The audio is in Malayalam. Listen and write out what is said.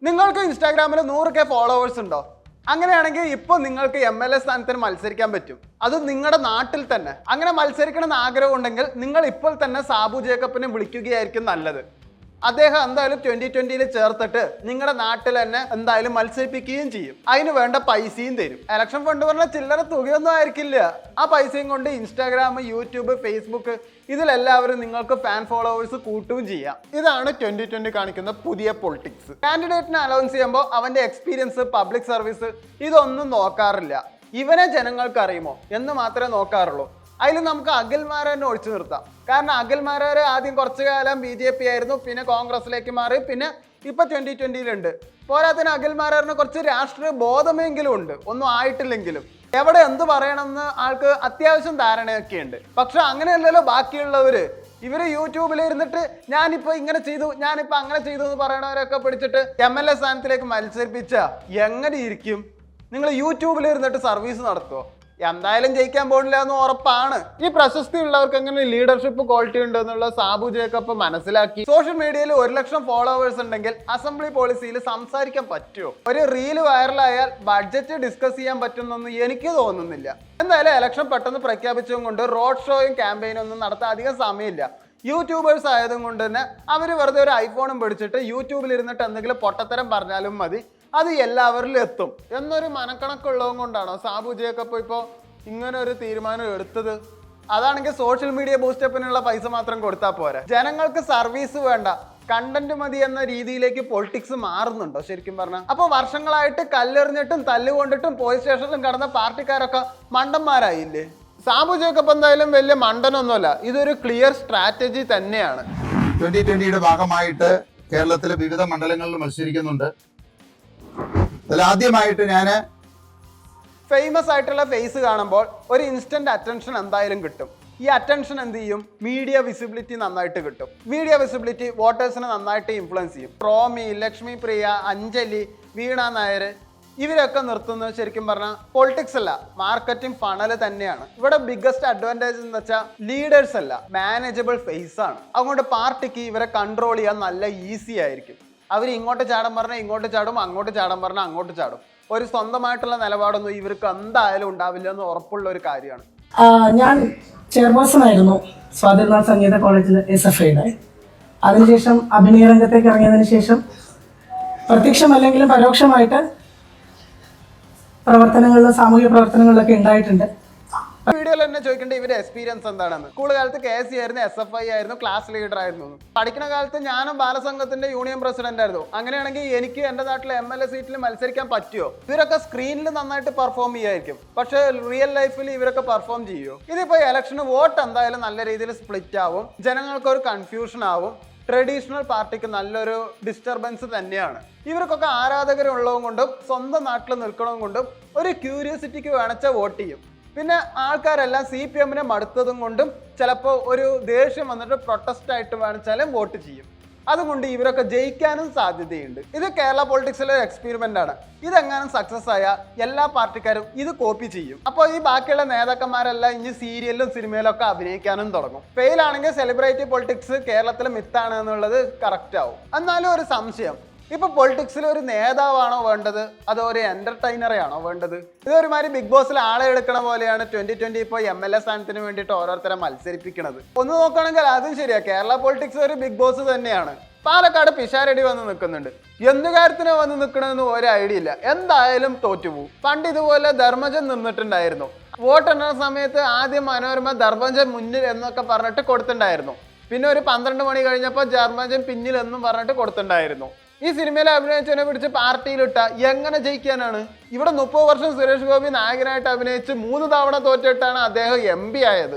നിങ്ങൾക്ക് ഇൻസ്റ്റാഗ്രാമിൽ 100K ഫോളോവേഴ്സ് ഉണ്ടോ? അങ്ങനെയാണെങ്കിൽ ഇപ്പോൾ നിങ്ങൾക്ക് MLA സ്ഥാനത്തിന് മത്സരിക്കാൻ പറ്റും. അത് നിങ്ങളുടെ നാട്ടിൽ തന്നെ. അങ്ങനെ മത്സരിക്കണമെന്ന് ആഗ്രഹം ഉണ്ടെങ്കിൽ നിങ്ങൾ ഇപ്പോൾ തന്നെ സാബു ജേക്കബിനെ വിളിക്കുകയായിരിക്കും നല്ലത്. അദ്ദേഹം എന്തായാലും 2020 ചേർത്തിട്ട് നിങ്ങളുടെ നാട്ടിൽ തന്നെ എന്തായാലും മത്സരിപ്പിക്കുകയും ചെയ്യും. അതിന് വേണ്ട പൈസയും തരും. ഇലക്ഷൻ ഫണ്ട് പറഞ്ഞാൽ ചില്ലറ തുകയൊന്നും ആയിരിക്കില്ല. ആ പൈസയും കൊണ്ട് ഇൻസ്റ്റാഗ്രാം, യൂട്യൂബ്, ഫേസ്ബുക്ക് ഇതിലെല്ലാവരും നിങ്ങൾക്ക് ഫാൻ ഫോളോവേഴ്സ് കൂട്ടുകയും ചെയ്യാം. ഇതാണ് 2020 കാണിക്കുന്ന പുതിയ പൊളിറ്റിക്സ്. കാൻഡിഡേറ്റിനെ അനൗൺസ് ചെയ്യുമ്പോൾ അവന്റെ എക്സ്പീരിയൻസ്, പബ്ലിക് സർവീസ് ഇതൊന്നും നോക്കാറില്ല. ഇവനെ ജനങ്ങൾക്ക് അറിയുമോ എന്ന് മാത്രമേ നോക്കാറുള്ളൂ. അതിൽ നമുക്ക് അഖിൽമാരെ ഒഴിച്ചു നിർത്താം. കാരണം അഖിൽമാരെ ആദ്യം കുറച്ചു കാലം BJP ആയിരുന്നു, പിന്നെ കോൺഗ്രസിലേക്ക് മാറി, പിന്നെ ഇപ്പൊ 2020 പോരാത്തിന് അഖിൽമാരെ കുറച്ച് രാഷ്ട്രീയ ബോധമെങ്കിലും ഉണ്ട്, ഒന്നും ആയിട്ടില്ലെങ്കിലും. എവിടെ എന്ത് പറയണമെന്ന് ആൾക്ക് അത്യാവശ്യം ധാരണയൊക്കെ ഉണ്ട്. പക്ഷെ അങ്ങനെയല്ലല്ലോ ബാക്കിയുള്ളവര്. ഇവര് യൂട്യൂബിൽ ഇരുന്നിട്ട് ഞാനിപ്പോ ഇങ്ങനെ ചെയ്തു, ഞാനിപ്പോ അങ്ങനെ ചെയ്തു എന്ന് പറയണവരൊക്കെ പിടിച്ചിട്ട് MLA സ്ഥാനത്തിലേക്ക് മത്സരിപ്പിച്ച എങ്ങനെ ഇരിക്കും? നിങ്ങൾ യൂട്യൂബിൽ ഇരുന്നിട്ട് സർവീസ് നടത്തുമോ? എന്തായാലും ജയിക്കാൻ പോണില്ല എന്ന് ഉറപ്പാണ്. ഈ പ്രശസ്തി ഉള്ളവർക്ക് എങ്ങനെ ലീഡർഷിപ്പ് ക്വാളിറ്റി ഉണ്ട് എന്നുള്ള സാബു ജേക്കബ് മനസ്സിലാക്കി. സോഷ്യൽ മീഡിയയിൽ 1,00,000 ഫോളോവേഴ്സ് ഉണ്ടെങ്കിൽ അസംബ്ലി പോളിസിയിൽ സംസാരിക്കാൻ പറ്റുമോ? ഒരു റീല് വൈറലായാൽ ബഡ്ജറ്റ് ഡിസ്കസ് ചെയ്യാൻ പറ്റുന്നൊന്നും എനിക്ക് തോന്നുന്നില്ല. എന്തായാലും ഇലക്ഷൻ പെട്ടെന്ന് പ്രഖ്യാപിച്ചതും കൊണ്ട് റോഡ് ഷോയും ക്യാമ്പയിനും ഒന്നും നടത്താൻ അധികം സമയമില്ല. യൂട്യൂബേഴ്സ് ആയതും കൊണ്ട് തന്നെ അവർ വെറുതെ ഒരു ഐഫോണും പിടിച്ചിട്ട് യൂട്യൂബിൽ ഇരുന്നിട്ട് എന്തെങ്കിലും പൊട്ടത്തരം പറഞ്ഞാലും മതി, അത് എല്ലാവരിലും എത്തും എന്നൊരു മനക്കണക്കുള്ളതും കൊണ്ടാണോ സാബു ജേക്കബ് ഇപ്പോൾ ഇങ്ങനെ ഒരു തീരുമാനം എടുത്തത്? അതാണെങ്കിൽ സോഷ്യൽ മീഡിയ ബൂസ്റ്റപ്പിനുള്ള പൈസ മാത്രം കൊടുത്താൽ പോരാ. ജനങ്ങൾക്ക് സർവീസ് വേണ്ട, കണ്ടന്റ് മതി എന്ന രീതിയിലേക്ക് പൊളിറ്റിക്സ് മാറുന്നുണ്ടോ ശരിക്കും പറഞ്ഞാൽ? അപ്പോൾ വർഷങ്ങളായിട്ട് കല്ലെറിഞ്ഞിട്ടും തല്ലുകൊണ്ടിട്ടും പോലീസ് സ്റ്റേഷനിലും കടന്ന പാർട്ടിക്കാരൊക്കെ മണ്ടന്മാരായില്ലേ? സാബു ജേക്കബ് എന്തായാലും വലിയ മണ്ടനൊന്നുമല്ല. ഇതൊരു ക്ലിയർ സ്ട്രാറ്റജി തന്നെയാണ്. 2020 ഭാഗമായിട്ട് കേരളത്തിലെ വിവിധ മണ്ഡലങ്ങളിൽ മത്സരിക്കുന്നുണ്ട്. ആദ്യമായിട്ട് ഞാൻ ഫേമസ് ആയിട്ടുള്ള ഫേസ് കാണുമ്പോൾ ഒരു ഇൻസ്റ്റന്റ് അറ്റൻഷൻ എന്തായാലും കിട്ടും. ഈ അറ്റൻഷൻ എന്ത് ചെയ്യും? മീഡിയ വിസിബിലിറ്റി നന്നായിട്ട് കിട്ടും. മീഡിയ വിസിബിലിറ്റി വോട്ടേഴ്സിനെ നന്നായിട്ട് ഇൻഫ്ലുവൻസ് ചെയ്യും. റോമി, ലക്ഷ്മി പ്രിയ, അഞ്ജലി, വീണ നായർ ഇവരൊക്കെ നിർത്തുന്നത് ശരിക്കും പറഞ്ഞാൽ പൊളിറ്റിക്സ് അല്ല, മാർക്കറ്റിംഗ് ഫണല് തന്നെയാണ്. ഇവിടെ ബിഗ്ഗസ്റ്റ് അഡ്വാൻറ്റേജ് എന്ന് വെച്ചാൽ ലീഡേഴ്സ് അല്ല, മാനേജബിൾ ഫേസ് ആണ്. അതുകൊണ്ട് പാർട്ടിക്ക് ഇവരെ കൺട്രോൾ ചെയ്യാൻ നല്ല ഈസി ആയിരിക്കും. അവർ ഇങ്ങോട്ട് ചാടാൻ പറഞ്ഞാൽ ഇങ്ങോട്ട് ചാടും, അങ്ങോട്ട് ചാടാൻ പറഞ്ഞാൽ അങ്ങോട്ട് ചാടും. ഒരു സ്വന്തമായിട്ടുള്ള നിലപാടൊന്നും ഇവർക്ക് എന്തായാലും ഉണ്ടാവില്ല എന്ന് ഉറപ്പുള്ള ഒരു കാര്യമാണ്. ഞാൻ ചെയർപേഴ്സൺ ആയിരുന്നു സ്വാതിനാഥ് സംഗീത കോളേജിൽ SFIയുടെ. അതിനുശേഷം അഭിനയ രംഗത്തേക്ക് ഇറങ്ങിയതിന് ശേഷം പ്രത്യക്ഷമല്ലെങ്കിലും പരോക്ഷമായിട്ട് പ്രവർത്തനങ്ങളിലും സാമൂഹ്യ പ്രവർത്തനങ്ങളിലൊക്കെ ഉണ്ടായിട്ടുണ്ട്. വീഡിയോയിൽ തന്നെ ചോദിക്കേണ്ട ഇവരുടെ എക്സ്പീരിയൻസ് എന്താണെന്ന്. സ്കൂൾ കാലത്ത് KC ആയിരുന്നു, SFI ആയിരുന്നു, ക്ലാസ് ലീഡർ ആയിരുന്നു. പഠിക്കുന്ന കാലത്ത് ഞാനും ബാലസംഘത്തിന്റെ യൂണിയൻ പ്രസിഡന്റ് ആയിരുന്നു. അങ്ങനെയാണെങ്കിൽ എനിക്ക് എന്റെ നാട്ടിലെ MLA സീറ്റിൽ മത്സരിക്കാൻ പറ്റുമോ? ഇവരൊക്കെ സ്ക്രീനിൽ നന്നായിട്ട് പെർഫോം ചെയ്യായിരിക്കും, പക്ഷെ റിയൽ ലൈഫിൽ ഇവരൊക്കെ പെർഫോം ചെയ്യുമോ? ഇതിപ്പോ ഇലക്ഷന് വോട്ട് എന്തായാലും നല്ല രീതിയിൽ സ്പ്ലിറ്റ് ആവും, ജനങ്ങൾക്ക് ഒരു കൺഫ്യൂഷൻ ആവും. ട്രഡീഷണൽ പാർട്ടിക്ക് നല്ലൊരു ഡിസ്റ്റർബൻസ് തന്നെയാണ്. ഇവർക്കൊക്കെ ആരാധകരുള്ളതും കൊണ്ടും സ്വന്തം നാട്ടിൽ നിൽക്കണതും കൊണ്ടും ഒരു ക്യൂരിയോസിറ്റിക്ക് വേണച്ച വോട്ട് ചെയ്യും. പിന്നെ ആൾക്കാരെല്ലാം CPMനെ മടുത്തതും കൊണ്ടും ചിലപ്പോൾ ഒരു ദേഷ്യം വന്നിട്ട് പ്രൊട്ടസ്റ്റ് ആയിട്ട് വേണിച്ചാലും വോട്ട് ചെയ്യും. അതുകൊണ്ട് ഇവരൊക്കെ ജയിക്കാനും സാധ്യതയുണ്ട്. ഇത് കേരള പൊളിറ്റിക്സിലെ ഒരു എക്സ്പെരിമെന്റ് ആണ്. ഇതെങ്ങാനും സക്സസ് ആയാൽ എല്ലാ പാർട്ടിക്കാരും ഇത് കോപ്പി ചെയ്യും. അപ്പോൾ ഈ ബാക്കിയുള്ള നേതാക്കന്മാരെല്ലാം ഇനി സീരിയലിലും സിനിമയിലും ഒക്കെ അഭിനയിക്കാനും തുടങ്ങും. ഫെയിൽ ആണെങ്കിൽ സെലിബ്രിറ്റി പൊളിറ്റിക്സ് കേരളത്തിൽ മിത്താണ് എന്നുള്ളത് കറക്റ്റ് ആവും. എന്നാലും ഒരു സംശയം, ഇപ്പൊ പൊളിറ്റിക്സിൽ ഒരു നേതാവാണോ വേണ്ടത് അതോ ഒരു എന്റർടൈനറെ ആണോ വേണ്ടത്? ഇതൊരുമാതിരി ബിഗ് ബോസിൽ ആളെ എടുക്കണ പോലെയാണ് 2020 ഇപ്പോൾ MLA സ്ഥാനത്തിന് വേണ്ടിയിട്ട് ഓരോരുത്തരെ മത്സരിപ്പിക്കുന്നത്. ഒന്ന് നോക്കുകയാണെങ്കിൽ അതും ശരിയാ, കേരള പൊളിറ്റിക്സ് ഒരു ബിഗ് ബോസ് തന്നെയാണ്. പാലക്കാട് പിഷാരടി വന്ന് നിൽക്കുന്നുണ്ട്. എന്ത് കാര്യത്തിന് വന്ന് നിൽക്കണമെന്ന് ഒരു ഐഡിയ ഇല്ല, എന്തായാലും തോറ്റുപോകും. പണ്ട് ഇതുപോലെ ധർമ്മജൻ നിന്നിട്ടുണ്ടായിരുന്നു. വോട്ടെണ്ണ സമയത്ത് ആദ്യം മനോരമ ധർമ്മജൻ മുന്നിൽ എന്നൊക്കെ പറഞ്ഞിട്ട് കൊടുത്തിട്ടുണ്ടായിരുന്നു. പിന്നെ ഒരു 12 മണി കഴിഞ്ഞപ്പോൾ ധർമ്മജൻ പിന്നിൽ എന്നും പറഞ്ഞിട്ട് കൊടുത്തിട്ടുണ്ടായിരുന്നു. ഈ സിനിമയിൽ അഭിനയിച്ചതിനെ പിടിച്ച് പാർട്ടിയിലിട്ട എങ്ങനെ ജയിക്കാനാണ്? ഇവിടെ 30 വർഷം സുരേഷ് ഗോപി നായകനായിട്ട് അഭിനയിച്ച് 3 തവണ തോറ്റിട്ടാണ് അദ്ദേഹം MP ആയത്.